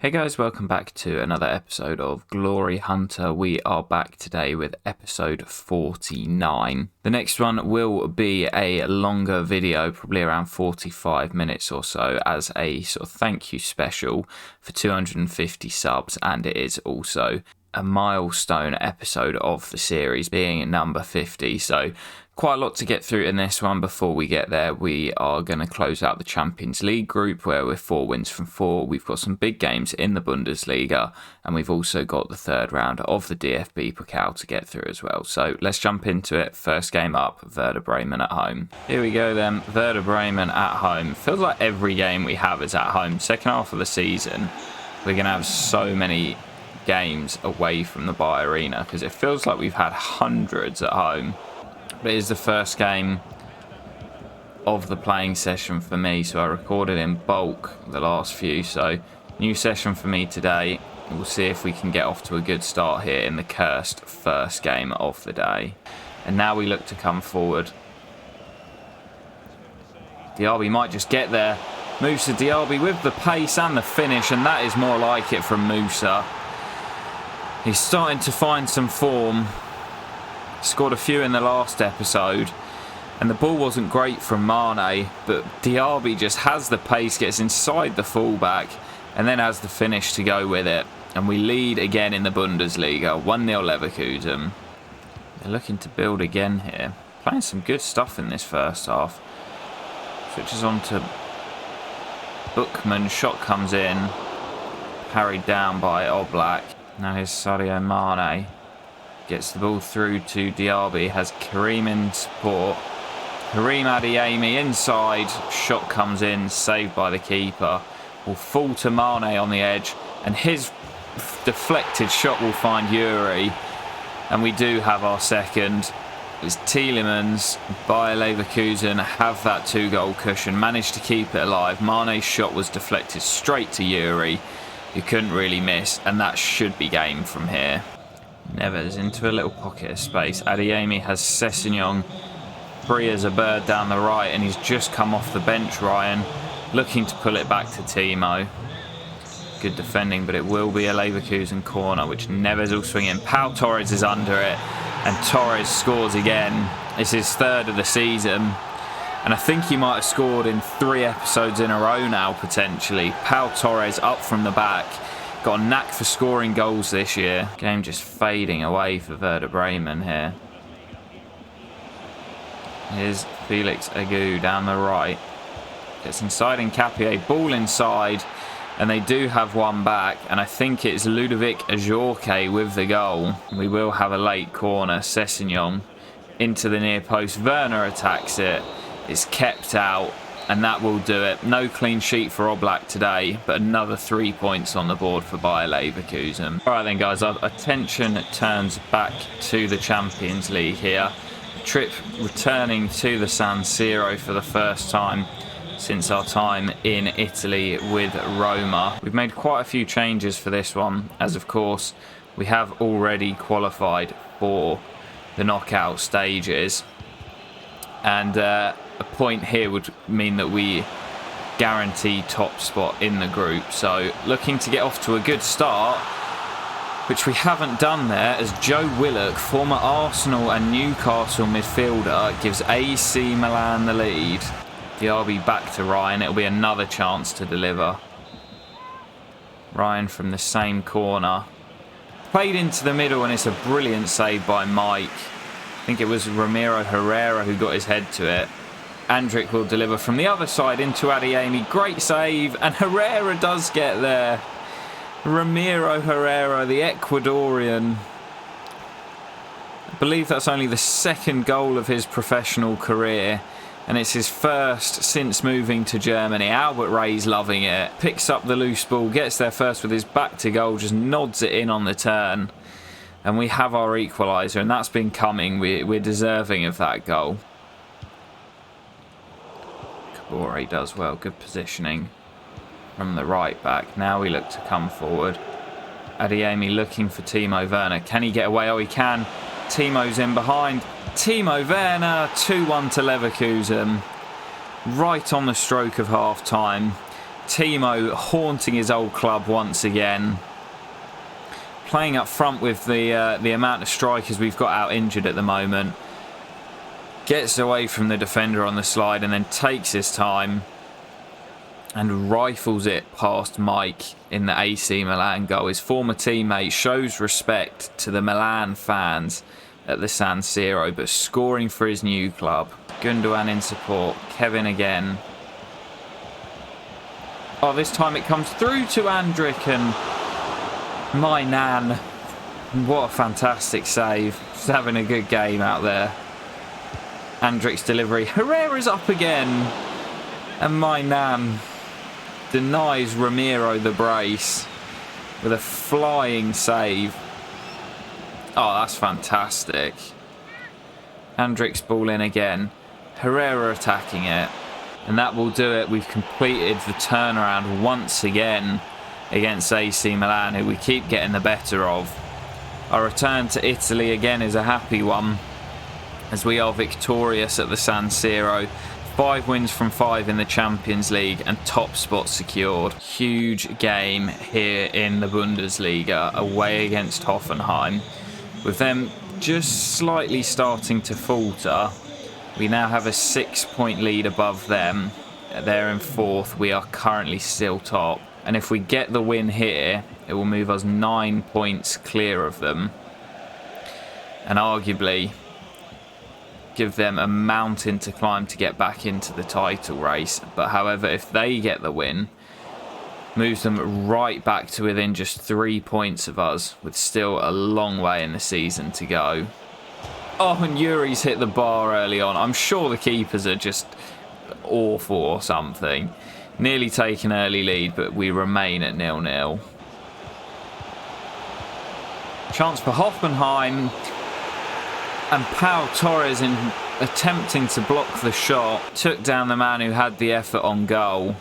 Hey guys, welcome back to another episode of Glory Hunter. We are back today with episode 49. The next one will be a longer video, probably around 45 minutes or so, as a sort of thank you special for 250 subs, and it is also a milestone episode of the series, being number 50, so quite a lot to get through in this one. Before we get there, we are going to close out the Champions League group where we're 4 wins from 4. We've got some big games in the Bundesliga, and we've also got the third round of the DFB Pokal to get through as well. So let's jump into it. First game up, Werder Bremen at home. Here we go then, Werder Bremen at home. Feels like every game we have is at home. Second half of the season, we're going to have so many games away from the Bayer Arena because it feels like we've had hundreds at home. But it is the first game of the playing session for me, so I recorded in bulk the last few. So new session for me today. We'll see if we can get off to a good start here in the cursed first game of the day. And now we look to come forward. Diaby might just get there. Moussa Diaby with the pace and the finish, and that is more like it from Moussa. He's starting to find some form. Scored a few in the last episode, and the ball wasn't great from Mane, but Diaby just has the pace, gets inside the fullback, and then has the finish to go with it. And we lead again in the Bundesliga, 1-0 Leverkusen. They're looking to build again here. Playing some good stuff in this first half. Switches on to Bookman, shot comes in, parried down by Oblak. Now here's Sadio Mane. Gets the ball through to Diaby, has Karim in support. Karim Adeyemi inside, shot comes in, saved by the keeper. Will fall to Mane on the edge, and his deflected shot will find Yuri. And we do have our second. It's Tielemans, Bayer Leverkusen have that 2-goal cushion, managed to keep it alive. Mane's shot was deflected straight to Yuri. You couldn't really miss, and that should be game from here. Neves into a little pocket of space. Adeyemi has Sessegnon free as a bird down the right, and he's just come off the bench, Ryan, looking to pull it back to Timo. Good defending, but it will be a Leverkusen corner, which Neves will swing in. Pau Torres is under it, and Torres scores again. It's his third of the season, and I think he might have scored in 3 episodes in a row now, potentially. Pau Torres up from the back. Got a knack for scoring goals this year. Game just fading away for Werder Bremen here. Here's Felix Agu down the right. Gets inside Nkapie, ball inside, and they do have one back, and I think it's Ludovic Ajorque with the goal. We will have a late corner. Sessegnon into the near post. Werner attacks it. It's kept out, and that will do it. No clean sheet for Oblak today, but another 3 points on the board for Bayer Leverkusen. Alright then guys, our attention turns back to the Champions League here. Trip returning to the San Siro for the first time since our time in Italy with Roma. We've made quite a few changes for this one, as of course we have already qualified for the knockout stages. And a point here would mean that we guarantee top spot in the group. So looking to get off to a good start, which we haven't done there, as Joe Willock, former Arsenal and Newcastle midfielder, gives AC Milan the lead. Diaby back to Ryan. It'll be another chance to deliver. Ryan from the same corner. Played into the middle, and it's a brilliant save by Mike. I think it was Ramiro Herrera who got his head to it. Andrić will deliver from the other side into Adeyemi. Great save, and Herrera does get there. Ramiro Herrera, the Ecuadorian. I believe that's only the second goal of his professional career, and it's his first since moving to Germany. Albert Ray's loving it. Picks up the loose ball, gets there first with his back to goal, just nods it in on the turn. And we have our equaliser, and that's been coming. We're deserving of that goal. Kabore does well. Good positioning from the right back. Now we look to come forward. Adeyemi looking for Timo Werner. Can he get away? Oh, he can. Timo's in behind. Timo Werner, 2-1 to Leverkusen. Right on the stroke of half-time. Timo haunting his old club once again. Playing up front with the amount of strikers we've got out injured at the moment. Gets away from the defender on the slide and then takes his time and rifles it past Mike in the AC Milan goal. His former teammate shows respect to the Milan fans at the San Siro, but scoring for his new club. Gundogan in support. Kevin again. Oh, this time it comes through to Andrić, and my nan, what a fantastic save. He's having a good game out there. Andrić's delivery. Herrera's up again, and my nan denies Ramiro the brace with a flying save. Oh, that's fantastic. Andrić's ball in again. Herrera attacking it. And that will do it. We've completed the turnaround once again against AC Milan, who we keep getting the better of. Our return to Italy again is a happy one, as we are victorious at the San Siro. 5 wins from 5 in the Champions League and top spot secured. Huge game here in the Bundesliga away against Hoffenheim. With them just slightly starting to falter, we now have a 6-point lead above them. They're in 4th. We are currently still top. And if we get the win here, it will move us 9 points clear of them. And arguably give them a mountain to climb to get back into the title race. But however, if they get the win, moves them right back to within just 3 points of us, with still a long way in the season to go. Oh, and Yuri's hit the bar early on. I'm sure the keepers are just awful or something. Nearly take an early lead, but we remain at 0-0. Chance for Hoffenheim. And Pau Torres, in attempting to block the shot, took down the man who had the effort on goal.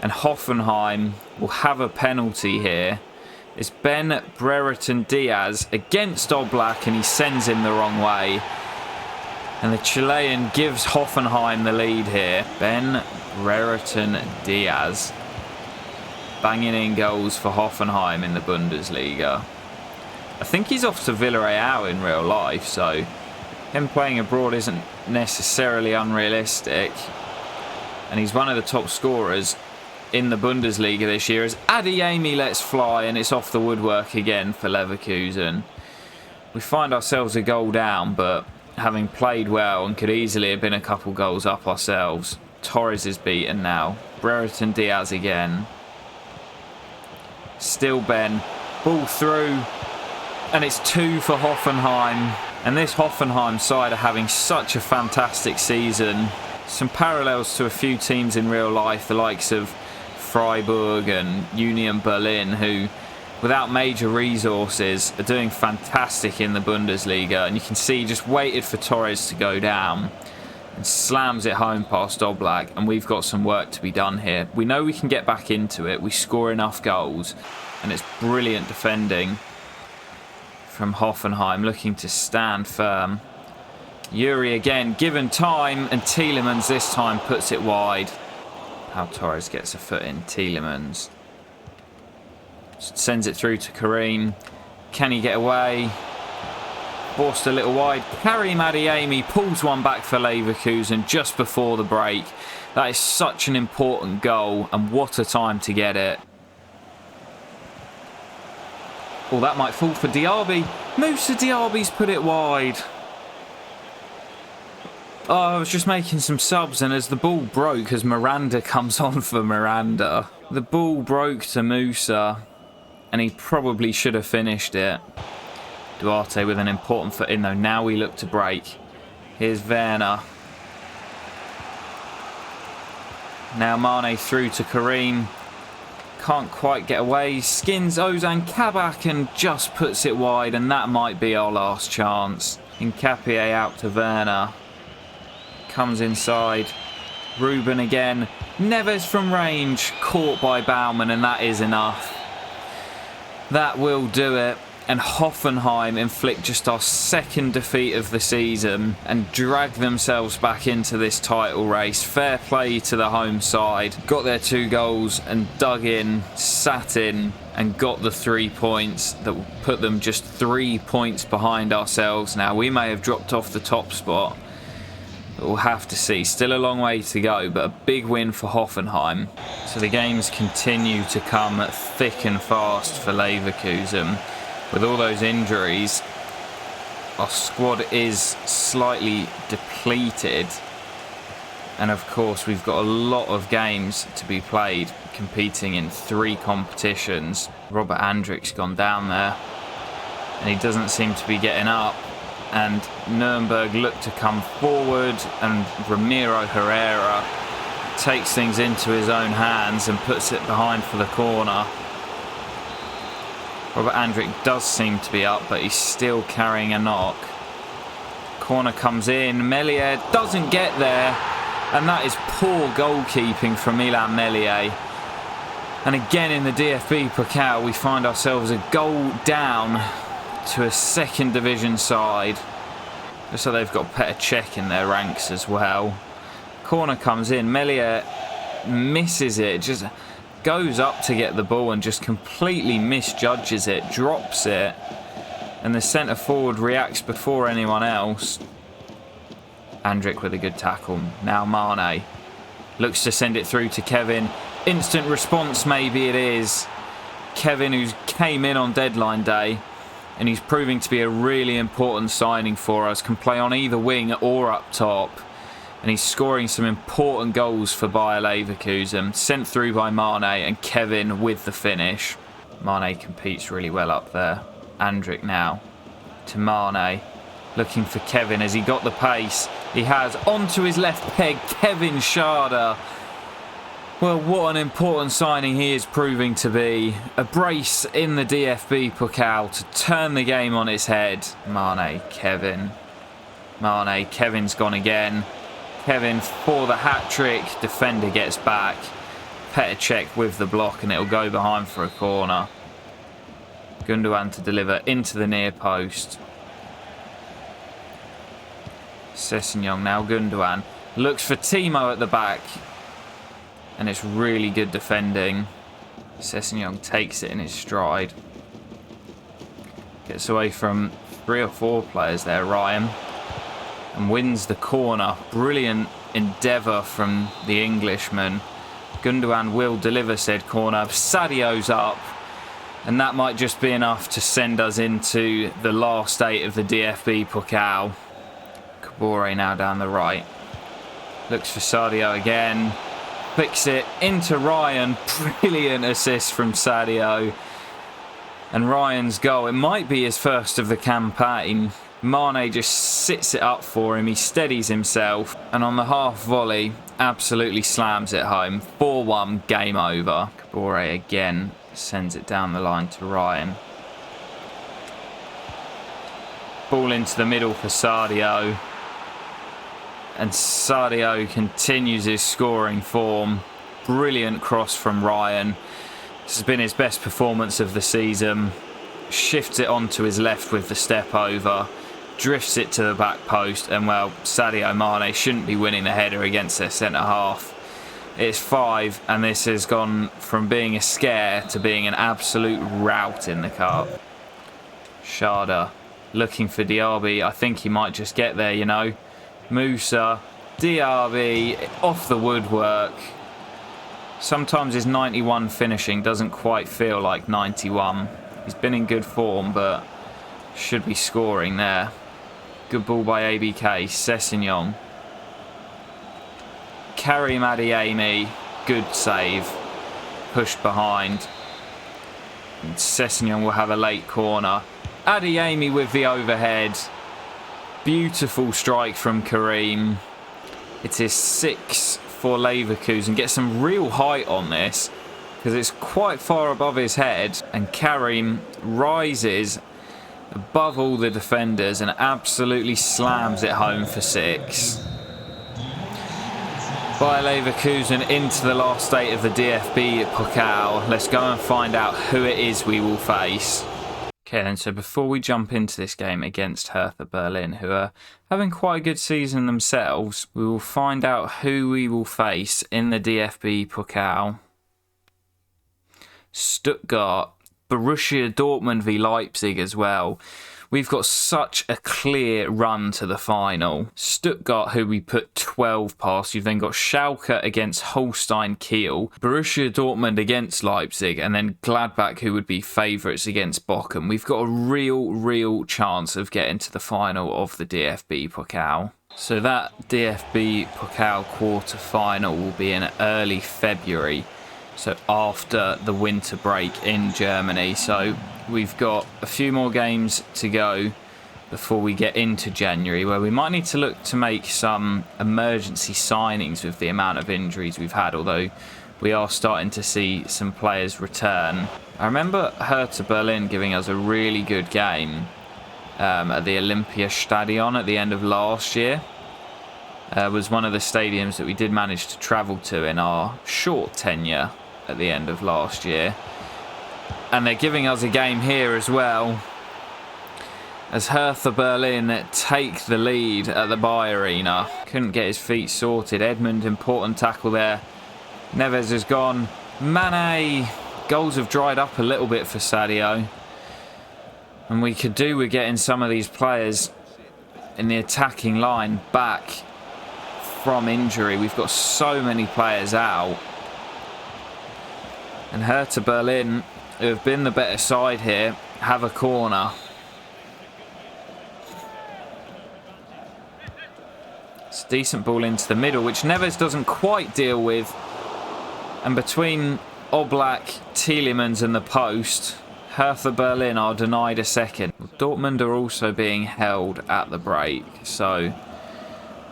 And Hoffenheim will have a penalty here. It's Ben Brereton Diaz against Oblak, and he sends him the wrong way. And the Chilean gives Hoffenheim the lead here. Ben Brereton Diaz banging in goals for Hoffenheim in the Bundesliga. I think he's off to Villarreal in real life, so him playing abroad isn't necessarily unrealistic. And he's one of the top scorers in the Bundesliga this year, as Adeyemi lets fly, and it's off the woodwork again for Leverkusen. We find ourselves a goal down, but having played well and could easily have been a couple goals up ourselves. Torres is beaten now. Brereton Diaz again. Still Ben. Ball through. And it's 2 for Hoffenheim. And this Hoffenheim side are having such a fantastic season. Some parallels to a few teams in real life, the likes of Freiburg and Union Berlin, who without major resources are doing fantastic in the Bundesliga. And you can see he just waited for Torres to go down and slams it home past Oblak. And we've got some work to be done here. We know we can get back into it. We score enough goals, and it's brilliant defending from Hoffenheim, looking to stand firm. Yuri again, given time, and Tielemans this time puts it wide. Pau Torres gets a foot in. Tielemans sends it through to Karim. Can he get away? Forced a little wide. Karim Adeyemi pulls one back for Leverkusen just before the break. That is such an important goal, and what a time to get it. Oh, that might fall for Diaby. Moussa Diaby's put it wide. Oh, I was just making some subs, and as the ball broke, as Miranda comes on for Miranda, the ball broke to Moussa, and he probably should have finished it. Duarte with an important foot in, though. Now we look to break. Here's Werner. Now Mane through to Karim. Can't quite get away. Skins Ozan Kabak and just puts it wide, and that might be our last chance. Nkapie out to Werner. Comes inside. Ruben again. Neves from range. Caught by Baumann, and that is enough. That will do it. and Hoffenheim inflict just our second defeat of the season and drag themselves back into this title race. Fair play to the home side. Got their 2 goals and dug in, sat in, and got the 3 points that will put them just 3 points behind ourselves. Now, we may have dropped off the top spot. We'll have to see. Still a long way to go, but a big win for Hoffenheim. So the games continue to come thick and fast for Leverkusen. With all those injuries, our squad is slightly depleted. And of course, we've got a lot of games to be played, competing in 3 competitions. Robert Andrick's gone down there, and he doesn't seem to be getting up. And Nuremberg look to come forward, and Ramiro Herrera takes things into his own hands and puts it behind for the corner. Robert Andrick does seem to be up, but he's still carrying a knock. Corner comes in, Meslier doesn't get there, and that is poor goalkeeping from Milan Meslier. And again in the DFB Pokal, we find ourselves a goal down to a second division side. So they've got Petr Cech in their ranks as well. Corner comes in, Meslier misses it, just goes up to get the ball and just completely misjudges it, drops it, and the centre forward reacts before anyone else. Andrick with a good tackle. Now Mane looks to send it through to Kevin. Instant response, maybe it is. Kevin, who came in on deadline day, and he's proving to be a really important signing for us. Can play on either wing or up top. And he's scoring some important goals for Bayer Leverkusen. Sent through by Mane, and Kevin with the finish. Mane competes really well up there. Andrick now to Mane. Looking for Kevin as he got the pace. He has onto his left peg, Kevin Schade. Well, what an important signing he is proving to be. A brace in the DFB Pokal to turn the game on its head. Mane, Kevin. Mane, Kevin's gone again. Kevin for the hat-trick. Defender gets back. Petr Cech with the block, and it'll go behind for a corner. Gundogan to deliver into the near post. Sessegnon now, Gundogan. Looks for Timo at the back. And it's really good defending. Sessegnon takes it in his stride. Gets away from 3 or 4 players there, Ryan. And wins the corner. Brilliant endeavour from the Englishman. Gundogan will deliver said corner. Sadio's up. And that might just be enough to send us into the last 8 of the DFB Pokal. Kabore now down the right. Looks for Sadio again. Flicks it into Ryan. Brilliant assist from Sadio. And Ryan's goal, it might be his first of the campaign. Mane just sits it up for him. He steadies himself. And on the half volley, absolutely slams it home. 4-1, game over. Kabore again sends it down the line to Ryan. Ball into the middle for Sadio. And Sadio continues his scoring form. Brilliant cross from Ryan. This has been his best performance of the season. Shifts it onto his left with the step over. Drifts it to the back post. And well, Sadio Mane shouldn't be winning the header against their centre half. It's 5, and this has gone from being a scare to being an absolute rout in the cup. Schade looking for Diaby. I think he might just get there, you know. Musa, Diaby, off the woodwork. Sometimes his 91 finishing doesn't quite feel like 91. He's been in good form, but should be scoring there. Good ball by ABK, Sessegnon. Karim Adeyemi, good save. Pushed behind. And Sessegnon will have a late corner. Adeyemi with the overhead. Beautiful strike from Karim. It is 6 for Leverkusen. Get some real height on this because it's quite far above his head, and Karim rises above all the defenders and absolutely slams it home for 6. Bayer Leverkusen into the last 8 of the DFB Pokal. Let's go and find out who it is we will face. Okay then, so before we jump into this game against Hertha Berlin, who are having quite a good season themselves, we will find out who we will face in the DFB Pokal. Stuttgart, Borussia Dortmund v Leipzig as well. We've got such a clear run to the final. Stuttgart, who we put 12 past. You've then got Schalke against Holstein Kiel, Borussia Dortmund against Leipzig, and then Gladbach, who would be favourites against Bochum. We've got a real chance of getting to the final of the DFB Pokal. So that DFB Pokal quarter-final will be in early February. So after the winter break in Germany. So we've got a few more games to go before we get into January, where we might need to look to make some emergency signings with the amount of injuries we've had, although we are starting to see some players return. I remember Hertha Berlin giving us a really good game at the Olympiastadion at the end of last year. Was one of the stadiums that we did manage to travel to in our short tenure at the end of last year. And they're giving us a game here as well, as Hertha Berlin take the lead at the Bayer Arena. Couldn't get his feet sorted. Edmund, important tackle there. Neves is gone. Mane. Goals have dried up a little bit for Sadio. And we could do with getting some of these players in the attacking line back from injury. We've got so many players out. And Hertha Berlin, who have been the better side here, have a corner. It's a decent ball into the middle, which Neves doesn't quite deal with. And between Oblak, Tielemans and the post, Hertha Berlin are denied a second. Dortmund are also being held at the break, so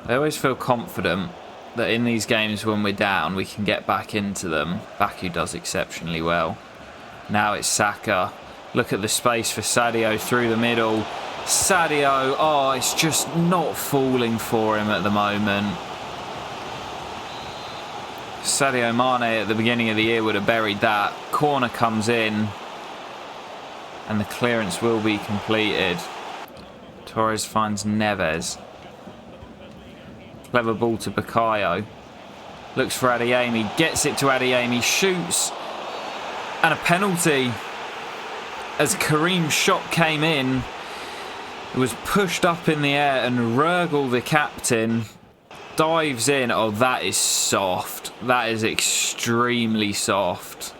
I always feel confident that in these games when we're down, we can get back into them. Baku does exceptionally well. Now it's Saka. Look at the space for Sadio through the middle. Sadio, oh, it's just not falling for him at the moment. Sadio Mane at the beginning of the year would have buried that. Corner comes in, and the clearance will be completed. Torres finds Neves. Clever ball to Bukayo. Looks for Adeyemi. Gets it to Adeyemi. Shoots. And a penalty. As Karim's shot came in, it was pushed up in the air, and Rögl, the captain, dives in. Oh, that is soft. That is extremely soft.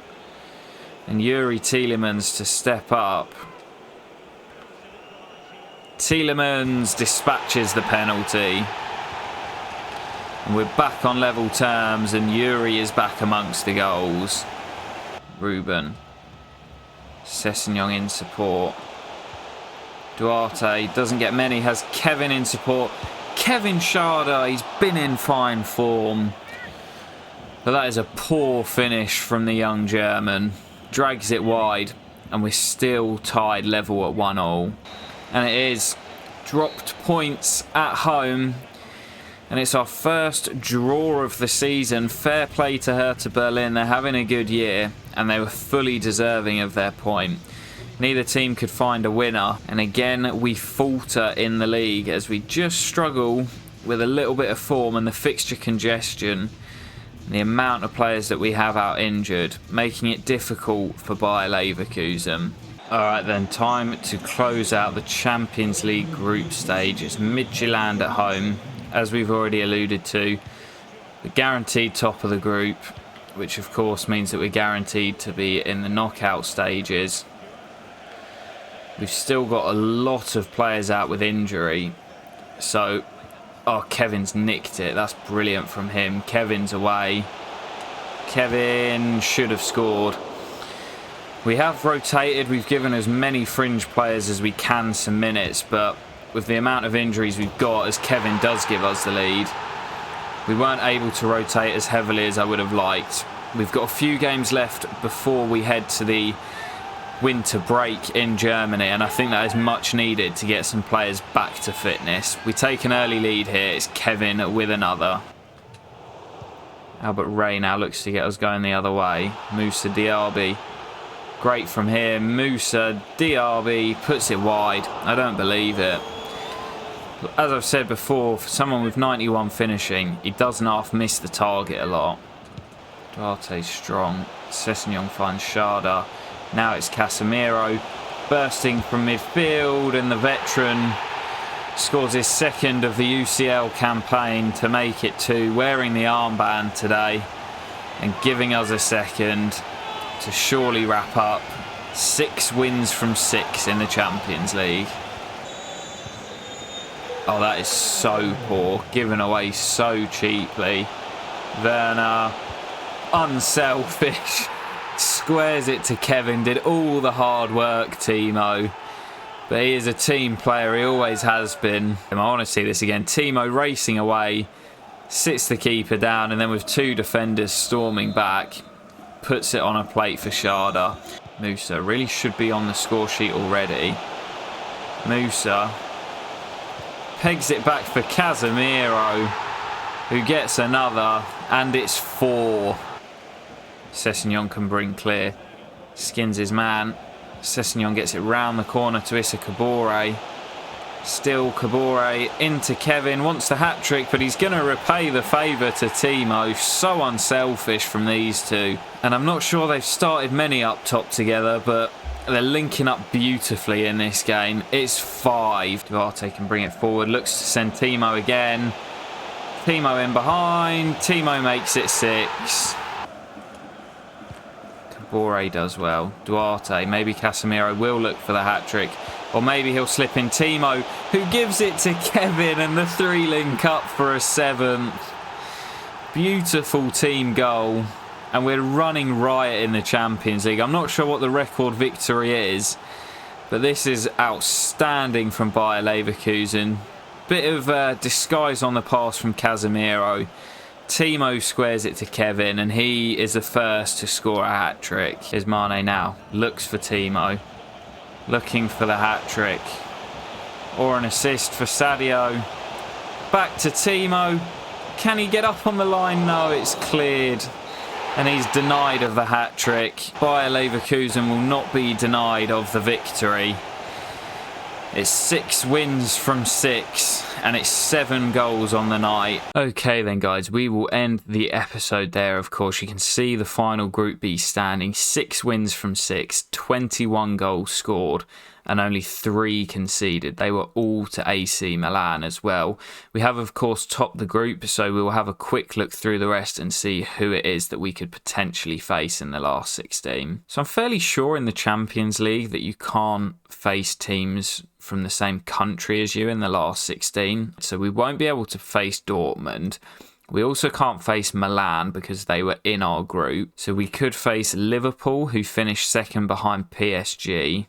And Yuri Tielemans to step up. Tielemans dispatches the penalty. And we're back on level terms, and Yuri is back amongst the goals. Ruben. Sessegnon in support. Duarte doesn't get many, has Kevin in support. Kevin Schade, he's been in fine form. But that is a poor finish from the young German. Drags it wide, and we're still tied level at 1-1. And it is dropped points at home. And it's our first draw of the season. Fair play to Hertha Berlin. They're having a good year, and they were fully deserving of their point. Neither team could find a winner. And again, we falter in the league as we just struggle with a little bit of form and the fixture congestion. And the amount of players that we have out injured, making it difficult for Bayer Leverkusen. Alright then, time to close out the Champions League group stage. It's Midtjylland at home. As we've already alluded to, the guaranteed top of the group, which of course means that we're guaranteed to be in the knockout stages. We've still got a lot of players out with injury. So, oh, Kevin's nicked it. That's brilliant from him. Kevin's away. Kevin should have scored. We have rotated. We've given as many fringe players as we can some minutes, but with the amount of injuries we've got, as Kevin does give us the lead, we weren't able to rotate as heavily as I would have liked. We've got a few games left before we head to the winter break in Germany, and I think that is much needed to get some players back to fitness. We take an early lead here. It's Kevin with another. Albert Ray now looks to get us going the other way. Moves to Diaby. Great from here. Musa, DRB, puts it wide. I don't believe it. As I've said before, for someone with 91 finishing, he doesn't half miss the target a lot. Duarte's strong. Sessegnon finds Sharda. Now it's Casemiro bursting from midfield, and the veteran scores his second of the UCL campaign to make it 2, wearing the armband today and giving us a second to surely wrap up 6 wins from 6 in the Champions League. Oh, that is so poor. Given away so cheaply. Werner, unselfish, squares it to Kevin. Did all the hard work, Timo. But he is a team player. He always has been. I want to see this again. Timo racing away. Sits the keeper down. And then with 2 defenders storming back, puts it on a plate for Sharda. Musa really should be on the score sheet already. Musa pegs it back for Casemiro, who gets another, and it's 4. Sessegnon can bring clear. Skins his man. Sessegnon gets it round the corner to Issa Kabore. Still Kabore into Kevin. Wants the hat-trick, but he's going to repay the favour to Timo. So unselfish from these two. And I'm not sure they've started many up top together, but they're linking up beautifully in this game. It's 5. Duarte can bring it forward. Looks to send Timo again. Timo in behind. Timo makes it 6. Kabore does well. Duarte, maybe Casemiro will look for the hat-trick. Or maybe he'll slip in Timo, who gives it to Kevin, and the 3 link up for a 7th. Beautiful team goal. And we're running riot in the Champions League. I'm not sure what the record victory is, but this is outstanding from Bayer Leverkusen. Bit of disguise on the pass from Casemiro. Timo squares it to Kevin, and he is the first to score a hat-trick. Here's Mane now. Looks for Timo. Looking for the hat-trick. Or an assist for Sadio. Back to Timo. Can he get up on the line? No, it's cleared. And he's denied of the hat-trick. Bayer Leverkusen will not be denied of the victory. It's 6 wins from 6, and it's 7 goals on the night. Okay then guys, we will end the episode there. Of course, you can see the final Group B standing. 6 wins from 6, 21 goals scored, and only 3 conceded. They were all to AC Milan as well. We have, of course, topped the group, so we will have a quick look through the rest and see who it is that we could potentially face in the last 16. So I'm fairly sure in the Champions League that you can't face teams from the same country as you in the last 16. So we won't be able to face Dortmund. We also can't face Milan because they were in our group. So we could face Liverpool, who finished second behind PSG.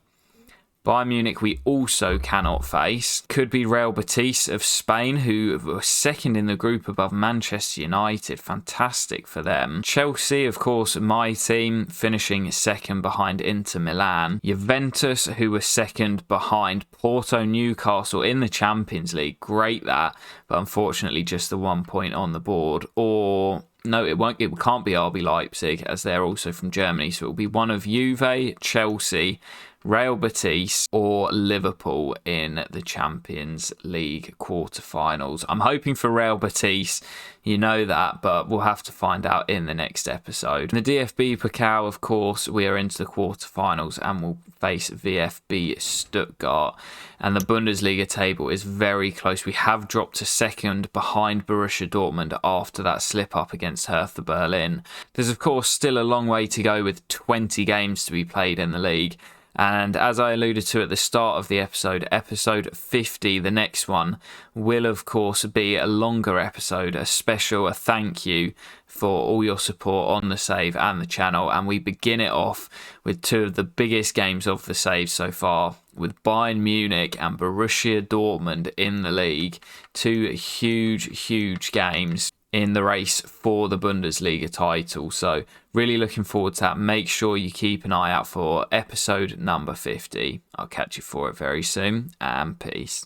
Bayern Munich we also cannot face. Could be Real Betis of Spain, who were second in the group above Manchester United. Fantastic for them. Chelsea, of course, my team, finishing second behind Inter Milan. Juventus, who were second behind Porto Newcastle in the Champions League. Great that, but unfortunately just the 1 point on the board. Or no, it can't be RB Leipzig, as they're also from Germany. So it'll be one of Juve, Chelsea, Real Betis or Liverpool in the Champions League quarterfinals. I'm hoping for Real Betis, you know that, but we'll have to find out in the next episode. In the DFB Pokal, of course, we are into the quarterfinals and we'll face VfB Stuttgart. And the Bundesliga table is very close. We have dropped to second behind Borussia Dortmund after that slip up against Hertha Berlin. There's, of course, still a long way to go with 20 games to be played in the league. And as I alluded to at the start of the episode, episode 50, the next one, will of course be a longer episode, a thank you for all your support on the save and the channel. And we begin it off with 2 of the biggest games of the save so far, with Bayern Munich and Borussia Dortmund in the league. 2 huge games in the race for the Bundesliga title. So really looking forward to that. Make sure you keep an eye out for episode number 50. I'll catch you for it very soon, and peace.